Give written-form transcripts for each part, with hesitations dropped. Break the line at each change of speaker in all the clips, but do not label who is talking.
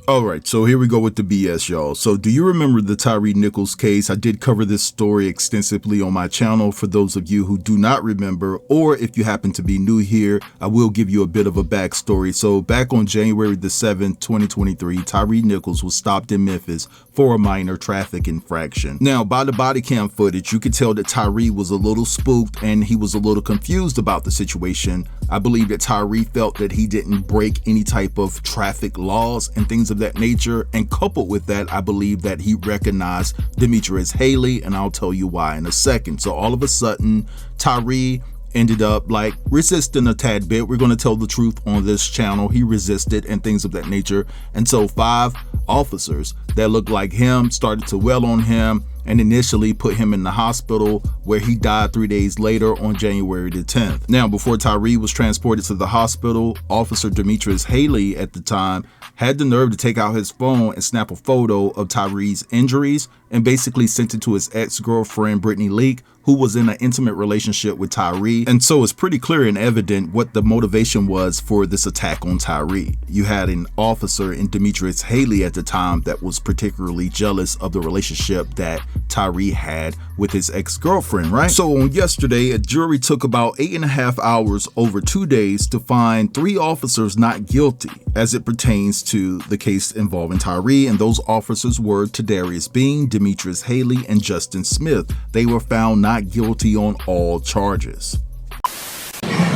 All right, so here we go with the BS, y'all. So do you remember the Tyre Nichols case? I did cover this story extensively on my channel. For those of you who do not remember, or if you happen to be new here, I will give you a bit of a backstory. So back on January the 7th, 2023, Tyre Nichols was stopped in Memphis for a minor traffic infraction. Now, by the body cam footage, you could tell that Tyre was a little spooked and he was a little confused about the situation. I believe that Tyre felt that he didn't break any type of traffic laws and things of that nature, and coupled with that, I believe that he recognized Demetrius Haley, and I'll tell you why in a second. So all of a sudden, Tyre ended up like resisting a tad bit. We're going to tell the truth on this channel. He resisted and things of that nature, and so 5 officers that looked like him started to wail on him and initially put him in the hospital, where he died 3 days later on January the 10th. Now, before Tyre was transported to the hospital, Officer Demetrius Haley at the time had the nerve to take out his phone and snap a photo of Tyre's injuries and basically sent it to his ex-girlfriend Brittany Leak, who was in an intimate relationship with Tyre. And so it's pretty clear and evident what the motivation was for this attack on Tyre. You had an officer in Demetrius Haley at the time that was particularly jealous of the relationship that Tyre had with his ex-girlfriend, right? So on yesterday, a jury took about 8.5 hours over 2 days to find 3 officers not guilty as it pertains to the case involving Tyre, and those officers were Tadarius Bean, Demetrius Haley, and Justin Smith. They were found not guilty on all charges.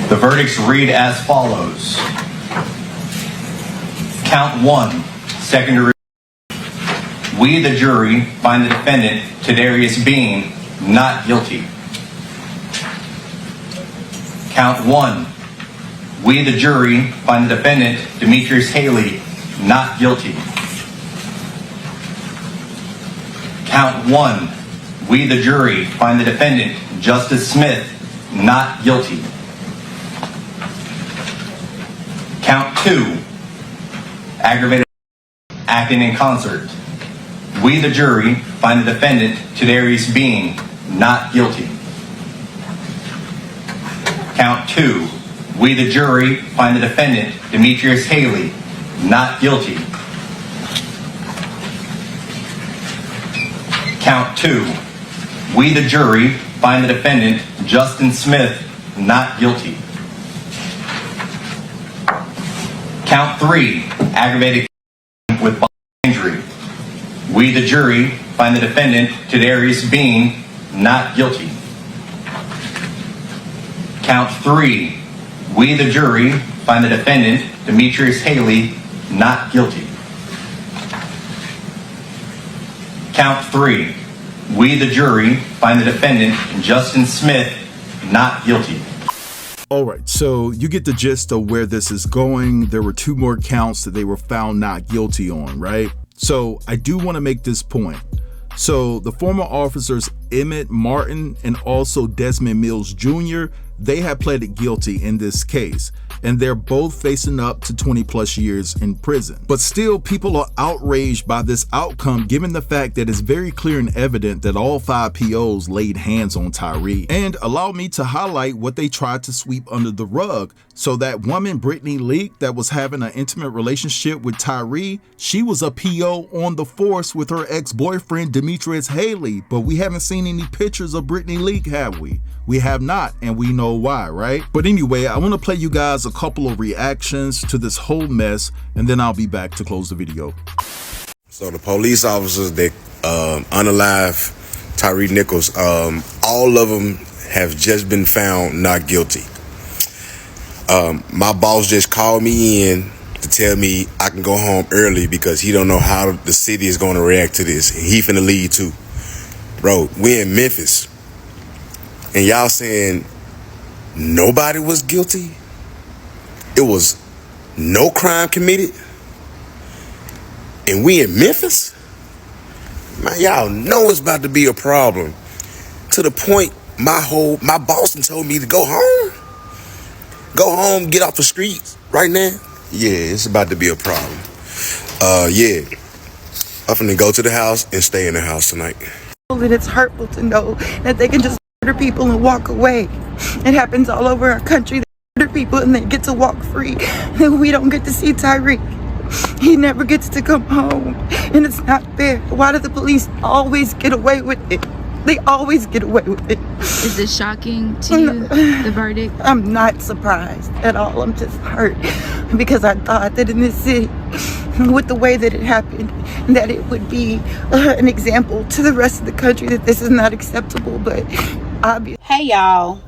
The verdicts read as follows. Count 1, second-degree. We, the jury, find the defendant, Tadarius Bean, not guilty. Count 1. We, the jury, find the defendant, Demetrius Haley, not guilty. Count 1. We, the jury, find the defendant, Justice Smith, not guilty. Count 2. Aggravated acting in concert. We, the jury, find the defendant, Tadarius Bean, not guilty. Count 2. We, the jury, find the defendant, Demetrius Haley, not guilty. Count 2. We, the jury, find the defendant, Justin Smith, not guilty. Count 3. Aggravated with bodily injury. We, the jury, find the defendant, Tadarius Bean, not guilty. Count 3. We, the jury, find the defendant, Demetrius Haley, not guilty. Count 3. We, the jury, find the defendant, Justin Smith, not guilty.
All right, so you get the gist of where this is going. There were 2 more counts that they were found not guilty on, right? So I do want to make this point. So the former officers Emmett Martin and also Desmond Mills Jr., they have pleaded guilty in this case, and they're both facing up to 20+ years in prison. But still, people are outraged by this outcome, given the fact that it's very clear and evident that all 5 POs laid hands on Tyre. And allow me to highlight what they tried to sweep under the rug. So that woman, Brittany Leak, that was having an intimate relationship with Tyre, she was a PO on the force with her ex-boyfriend, Demetrius Haley. But we haven't seen any pictures of Brittany Leak, have we? We have not, and we know why, right? But anyway, I want to play you guys a couple of reactions to this whole mess, and then I'll be back to close the video.
So the police officers that unalive Tyre Nichols, all of them have just been found not guilty. My boss just called me in to tell me I can go home early because he don't know how the city is going to react to this. He finna leave too. Bro, we in Memphis. And y'all saying nobody was guilty? It was no crime committed? And we in Memphis? Man, y'all know it's about to be a problem. To the point my boss done told me to go home. Go home, get off the streets right now. Yeah, it's about to be a problem. Yeah. I'm finna go to the house and stay in the house tonight.
And it's hurtful to know that they can just murder people and walk away. It happens all over our country. They murder people and they get to walk free. And we don't get to see Tyre. He never gets to come home, and it's not fair. Why do the police always get away with it? They always get away with it.
Is this shocking to you, the verdict?
I'm not surprised at all. I'm just hurt because I thought that in this city, with the way that it happened, that it would be an example to the rest of the country that this is not acceptable. But obviously,
hey y'all,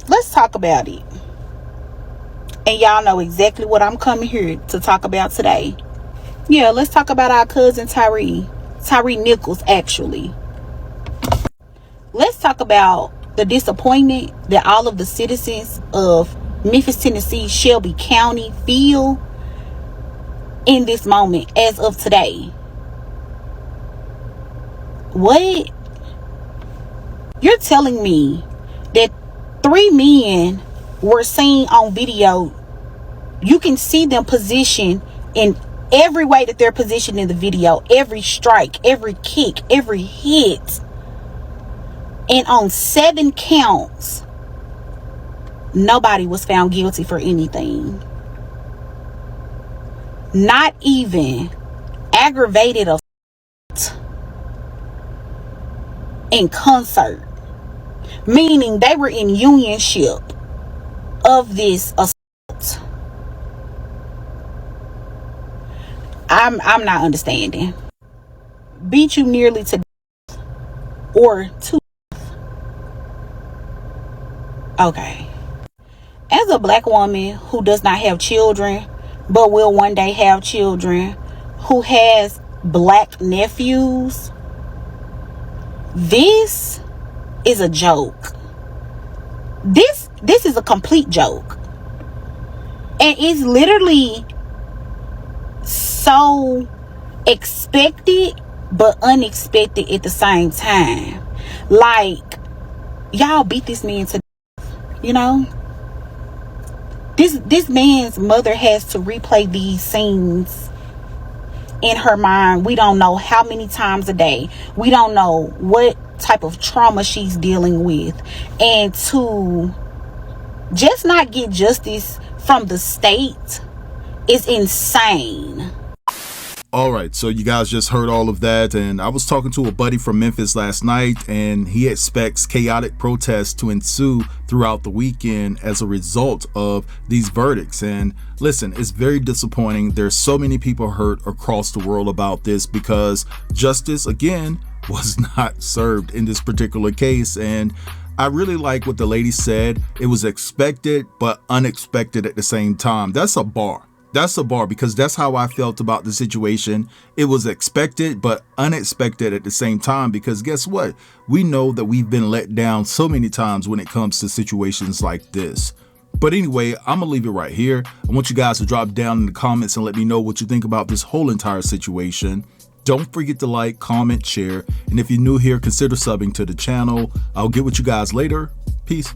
let's talk about it. And y'all know exactly what I'm coming here to talk about today. Yeah, let's talk about our cousin Tyre Nichols, actually. Let's talk about the disappointment that all of the citizens of Memphis, Tennessee, Shelby County feel in this moment as of today. What? You're telling me that 3 men were seen on video? You can see them positioned in every way that they're positioned in the video. Every strike, every kick, every hit. And on 7 counts, nobody was found guilty for anything. Not even aggravated assault in concert. Meaning they were in unionship of this assault. I'm not understanding. Beat you nearly to death or to okay. As a black woman who does not have children but will one day have children, who has black nephews, this is a joke. This is a complete joke. And it's literally so expected but unexpected at the same time. Like, y'all beat this man to death, you know? This man's mother has to replay these scenes in her mind. We don't know how many times a day. We don't know what type of trauma she's dealing with. And to just not get justice from the state is insane.
All right, so you guys just heard all of that, and I was talking to a buddy from Memphis last night, and he expects chaotic protests to ensue throughout the weekend as a result of these verdicts. And listen, it's very disappointing. There's so many people hurt across the world about this because justice, again, was not served in this particular case. And I really like what the lady said. It was expected, but unexpected at the same time. That's a bar. That's a bar, because that's how I felt about the situation. It was expected, but unexpected at the same time, because guess what? We know that we've been let down so many times when it comes to situations like this. But anyway, I'm gonna leave it right here. I want you guys to drop down in the comments and let me know what you think about this whole entire situation. Don't forget to like, comment, share, and if you're new here, consider subbing to the channel. I'll get with you guys later. Peace.